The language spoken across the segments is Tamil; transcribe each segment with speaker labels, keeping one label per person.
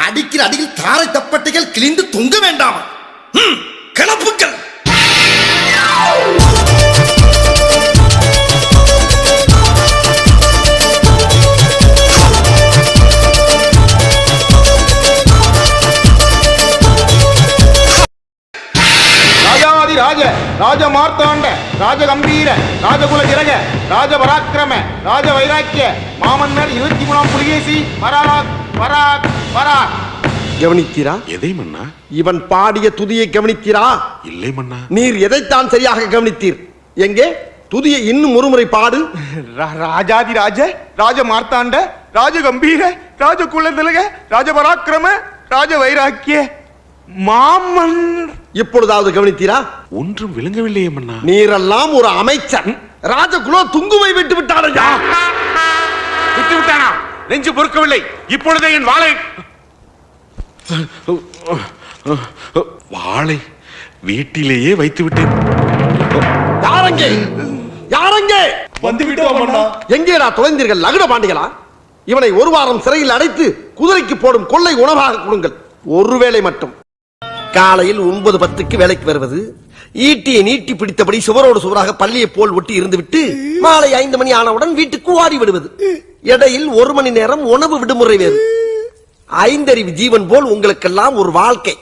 Speaker 1: அடிக்கிற அடியில் தாரை தப்பட்டைகள் கிழிந்து தொங்க வேண்டாம். கிளப்புக்கள்.
Speaker 2: ராஜ ராஜ மார்த்தாண்ட ராஜ கம்பீர ராஜகுல திலக ராஜ பராக்கிரம ராஜ வைராக்கிய மாமன்னர் 23ஆம் புலிகேசி பராக் பராக் பராக்.
Speaker 3: கவனித்தீரா?
Speaker 4: எதை மன்னா?
Speaker 3: இவன் பாடிய துதியை கவனித்தீரா?
Speaker 4: இல்லை மன்னா.
Speaker 3: நீர் எதைத்தான் சரியாக கவனித்தீர்? எங்கே துதியை இன்னும் ஒருமுறை பாடு.
Speaker 2: ராஜாதி ராஜ ராஜ மார்த்தாண்ட ராஜ கம்பீர ராஜகுல திலக ராஜ பராக்கிரம ராஜ வைராக்கிய மாமன்.
Speaker 3: இப்பொழுதாவது கவனித்தீரா?
Speaker 4: ஒன்றும் விளங்கவில்லையே மன்னா.
Speaker 3: நீரெல்லாம் ஒரு அமைச்சர். ராஜகுலோ துங்குவை விட்டு விட்டாரையா?
Speaker 4: விட்டு விட்டானா? நெஞ்சு பொறுக்கவில்லை. இப்பொழுதே என் வாளை வீட்டிலேயே வைத்து விட்டேன்.
Speaker 3: யாரங்கே யாரங்கே
Speaker 2: வந்து விட்டோம் மன்னா.
Speaker 3: எங்கேடா தொலைந்தீர்கள் லகுட பாண்டிகளா? இவனை ஒரு வாரம் சிறையில் அடைத்து குதிரைக்கு போடும் கொள்ளை உணவாக கொடுங்கள். ஒருவேளை மட்டும். காலையில் 9:10 வேலைக்கு வருவது, ஈட்டியை நீட்டி பிடித்தபடி சுவரோடு சுவராக பள்ளியை போல் ஒட்டி இருந்துவிட்டு மாலை 5 மணி ஆனவுடன் வீட்டுக்கு ஓடி விடுவது. இடையில் 1 மணி நேரம் உணவு விடுமுறை வேறு. 5 அறிவு ஜீவன் போல் உங்களுக்கெல்லாம் ஒரு வாழ்க்கை.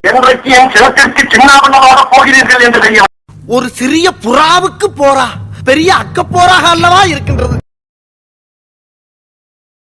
Speaker 5: என்றைக்கு என் சிலத்திற்கு சின்னாபண்ணமாக போகிறீர்கள் என்று தெரியும்.
Speaker 3: ஒரு சிறிய புறாவுக்கு போரா பெரிய அக்க போராக அல்லவா இருக்கின்றது.